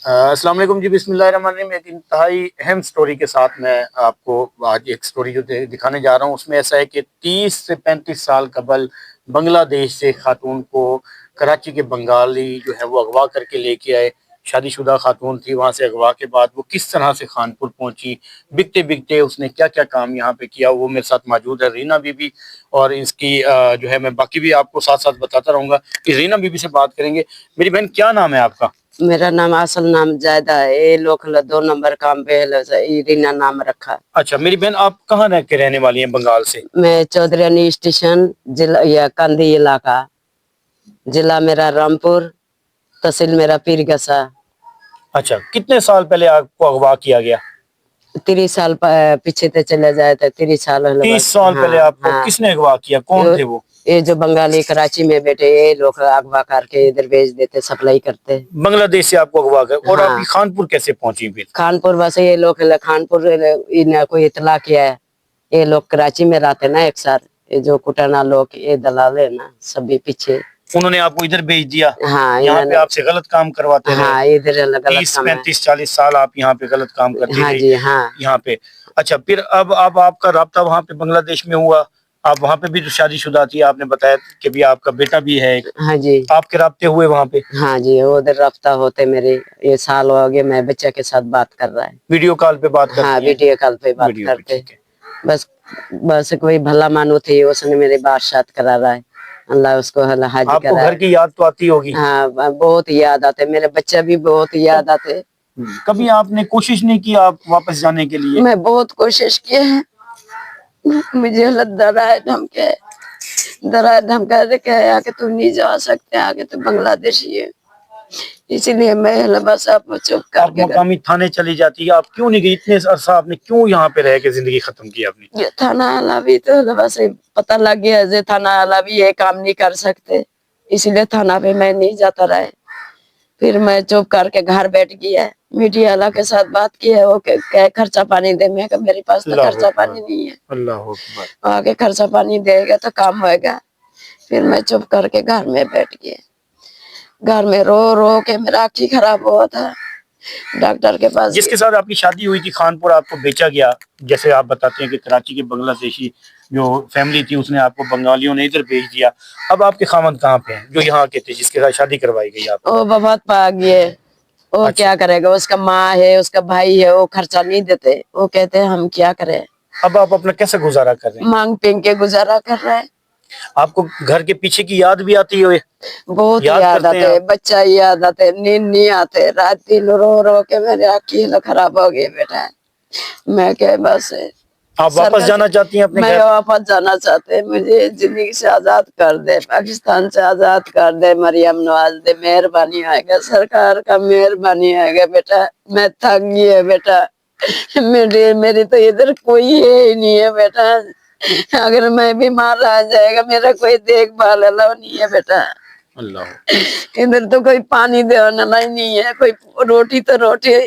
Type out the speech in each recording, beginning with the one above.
अस्सलाम वालेकुम जी। बिस्मिल्लाहिर्रहमानिर्रहीम। एक इंतहाई अहम स्टोरी के साथ मैं आपको आज एक स्टोरी जो दिखाने जा रहा हूँ, उसमें ऐसा है कि 30 से 35 साल कबल बांग्लादेश से खातून को कराची के बंगाली जो है वो अगवा करके लेके आए। शादीशुदा खातून थी, वहाँ से अगवा के बाद वो किस तरह से खानपुर पहुंची, बिकते बिकते उसने क्या क्या काम यहाँ पे किया, वो मेरे साथ मौजूद है रीना बीबी। और इसकी जो है मैं बाकी भी आपको साथ साथ बताता रहूँगा कि रीना बीबी से बात करेंगे। मेरी बहन, क्या नाम है आपका? मेरा नाम असल नाम जायदा है। ये लोग 2 नंबर काम पे रीना नाम रखा। अच्छा मेरी बहन, आप कहाँ रह के रहने वाली हैं बंगाल से? मैं चौधरी स्टेशन, जिला या कांदी इलाका, जिला मेरा रामपुर, तहसील मेरा पीरगसा। अच्छा, कितने साल पहले आपको अगवा किया गया? 30 साल पीछे ते चले जाए तो 30 साल 30 साल पहले आपको किसने अगवा किया? कौन थे वो? ये जो बंगाली कराची में बैठे, ये लोग अगवा करके इधर भेज देते, सप्लाई करते। बांग्लादेश से आपको अगवा कर। और आप खानपुर कैसे पहुंची फिर? खानपुर बस ये लोग खानपुर इन्हें कोई इतला किया है। ये लोग कराची में रहते ना एक साथ, ये जो कुटाना लोग, ये दलाल है ना, सभी पीछे। उन्होंने आपको इधर भेज दिया? हाँ, यहाँ पे आपसे गलत काम करवाते रहे? हाँ, इधर गलत 30-35-40 साल आप यहाँ पे गलत काम करते हाँ थे? जी, हाँ। यहाँ पे अच्छा, फिर अब आपका राब्ता वहाँ पे बांग्लादेश में हुआ। आप वहाँ पे भी तो शादीशुदा थी, आपने बताया कि भी आपका बेटा भी है एक। हाँ जी, आपके राब्ते हुए वहाँ पे? हाँ जी, उधर राब्ता होते मेरे। ये साल हो गए, मैं बच्चे के साथ बात कर रहा है। वीडियो कॉल पे बात करती हाँ, हैं? वीडियो कॉल पे बात करते। बस बस कोई भला मानो थी, उसने मेरे बात साथ करा रहा है। अल्लाह उसको हाजी आपको करा। घर की याद तो आती होगी? हाँ, बहुत याद आते, मेरे बच्चे भी बहुत याद आते। कभी आपने कोशिश नहीं की आप वापस जाने के लिए? मैं बहुत कोशिश की है, मुझे डरा धमका दे के आके तू नहीं जा सकते, आगे तो बांग्लादेशी है, इसलिए मैं बस आप चुप आप करके मकामी थाने चली जाती है? आप क्यों नहीं गई? इतने अरसा आपने क्यों यहाँ पे रह के जिंदगी खत्म की अपनी? ये थाना वाला भी तो बस पता लग गया जे थाना वाला भी ये काम नहीं कर सकते, इसलिए थाना पे मैं नहीं जाता रहा। फिर मैं चुप करके घर बैठ गया। मीडिया वाला के साथ बात की है, वो क्या खर्चा पानी दे। मैं मेरे पास तो खर्चा पानी नहीं है। अल्लाह अकबर। आगे खर्चा पानी देगा तो काम होएगा। फिर मैं चुप करके घर में बैठ गया। घर में रो रो के मेरा आँखी खराब हुआ था, डॉक्टर के पास। जिसके साथ आपकी शादी हुई थी खानपुर, आपको बेचा गया, जैसे आप बताते हैं कि कराची के बांग्लादेशी जो फैमिली थी उसने आपको बंगालियों ने इधर भेज दिया। अब आपके खामद कहाँ पे हैं जो यहाँ के थे, जिसके साथ शादी करवाई गई आपको? वो बहुत भाग गए। वो अच्छा। क्या करेगा, उसका माँ है, उसका भाई है, वो खर्चा नहीं देते। वो कहते हैं हम क्या करें। अब आप अपना कैसे गुजारा कर रहे हैं? मांग पेंग के गुजारा कर रहे हैं। आपको घर के पीछे की याद भी आती है? बहुत याद आते, बच्चा याद आते, नींद नहीं आते, रात दिन रो रो के मेरे आँखें खराब हो गई बेटा। मैं क्या बस आप वापस जाना चाहती हैं अपने मैं घर? वापस जाना चाहते, मुझे जिंदगी से आजाद कर दे, पाकिस्तान से आजाद कर दे, मरियम नवाज दे, मेहरबानी आएगा, सरकार का मेहरबानी आएगा बेटा। मैं थक गई है बेटा, मेरी तो इधर कोई है ही नहीं है बेटा। अगर मैं बीमार आ जाएगा, मेरा कोई देखभाल अलाव नहीं है बेटा। अल्लाह। इधर तो कोई पानी देने वाला ही नहीं है, कोई रोटी तो रोटी।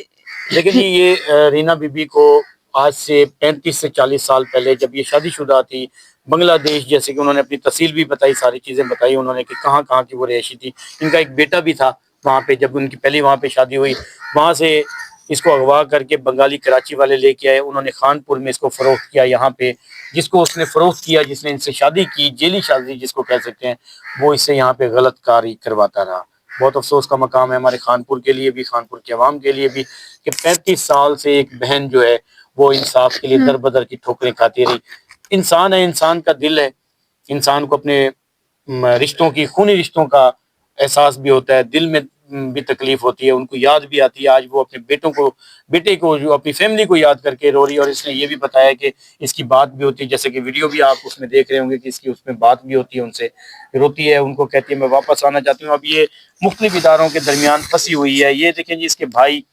लेकिन ये रीना बीबी को आज से 35 से 40 साल पहले जब ये शादीशुदा थी, बांग्लादेश, जैसे कि उन्होंने अपनी तहसील भी बताई, सारी चीजें बताई उन्होंने कि कहाँ कहाँ की वो रहायशी थी। इनका एक बेटा भी था वहाँ पे, जब उनकी पहली वहाँ पे शादी हुई, वहाँ से इसको अगवा करके बंगाली कराची वाले लेके आए। उन्होंने खानपुर में इसको फरोख्त किया। यहाँ पे जिसको उसने फरोख्त किया, जिसने इनसे शादी की, जेली शादी जिसको कह सकते हैं, वो इससे यहाँ पे गलत कारी करवाता रहा। बहुत अफसोस का मकाम है हमारे खानपुर के लिए भी, खानपुर के अवाम के लिए भी, कि 35 साल से एक बहन जो है वो इंसाफ के लिए दर बदर की ठोकरें खाती रही। इंसान है, इंसान का दिल है, इंसान को अपने रिश्तों की, खूनी रिश्तों का एहसास भी होता है, दिल में भी तकलीफ होती है, उनको याद भी आती है। आज वो अपने बेटे को जो अपनी फैमिली को याद करके रो रही है। और इसने ये भी बताया कि इसकी बात भी होती है, जैसे कि वीडियो भी आप उसमें देख रहे होंगे कि इसकी उसमें बात भी होती है, उनसे रोती है, उनको कहती है मैं वापस आना चाहती हूँ। अब ये मुख्तलिफ इदारों के दरमियान फंसी हुई है। ये देखें जी, इसके भाई,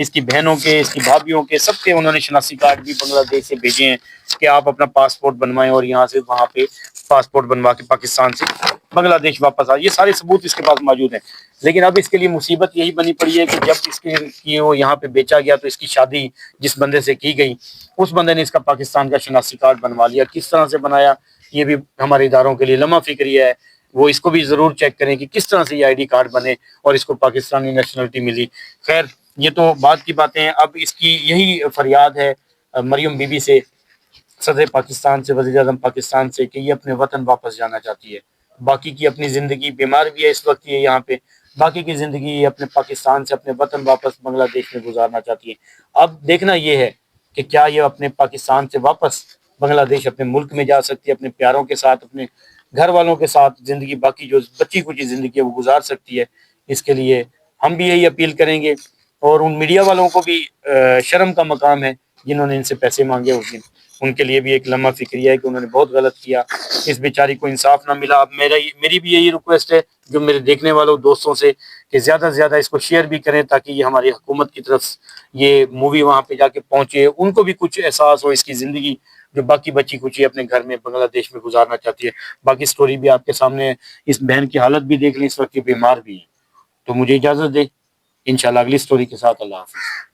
इसकी बहनों के, इसकी भाभीियों के, सबके उन्होंने शनाख्ती कार्ड भी बांग्लादेश से भेजे हैं कि आप अपना पासपोर्ट बनवाएं और यहाँ से वहाँ पे पासपोर्ट बनवा के पाकिस्तान से बांग्लादेश वापस आ। ये सारे सबूत इसके पास मौजूद हैं। लेकिन अब इसके लिए मुसीबत यही बनी पड़ी है कि जब इसके वो यहाँ पे बेचा गया तो इसकी शादी जिस बंदे से की गई, उस बंदे ने इसका पाकिस्तान का शनाख्ती कार्ड बनवा लिया। किस तरह से बनाया, ये भी हमारे इदारों के लिए लम्हा फिक्रिया है। वो इसको भी जरूर चेक करें कि किस तरह से ये ID कार्ड बने और इसको पाकिस्तानी नेशनलिटी मिली। खैर, یہ تو بعد کی باتیں ہیں. اب اس کی یہی فریاد ہے مریم بی بی سے، صدر پاکستان سے، وزیر اعظم پاکستان سے، کہ یہ اپنے وطن واپس جانا چاہتی ہے. باقی کی اپنی زندگی، بیمار بھی ہے اس وقت یہ یہاں پہ، باقی کی زندگی یہ اپنے پاکستان سے، اپنے وطن واپس بنگلہ دیش میں گزارنا چاہتی ہے. اب دیکھنا یہ ہے کہ کیا یہ اپنے پاکستان سے واپس بنگلہ دیش اپنے ملک میں جا سکتی ہے، اپنے پیاروں کے ساتھ، اپنے گھر والوں کے ساتھ زندگی، باقی جو بچی کچی زندگی ہے وہ گزار سکتی ہے. اس کے لیے ہم بھی یہی اپیل کریں گے، اور ان میڈیا والوں کو بھی شرم کا مقام ہے جنہوں نے ان سے پیسے مانگے اس دن. ان کے لیے بھی ایک لمحہ فکریہ ہے کہ انہوں نے بہت غلط کیا، اس بیچاری کو انصاف نہ ملا. اب میری بھی یہی ریکویسٹ ہے جو میرے دیکھنے والوں دوستوں سے، کہ زیادہ سے زیادہ اس کو شیئر بھی کریں تاکہ یہ ہماری حکومت کی طرف یہ مووی وہاں پہ جا کے پہنچے، ان کو بھی کچھ احساس ہو اس کی زندگی جو باقی بچی کچی اپنے گھر میں بنگلہ دیش میں گزارنا چاہتی ہے. باقی سٹوری بھی آپ کے سامنے ہے. اس بہن کی حالت بھی دیکھ لیں، اس وقت یہ بیمار بھی ہے. تو مجھے اجازت دے، انشاءاللہ اگلی سٹوری کے ساتھ. اللہ حافظ.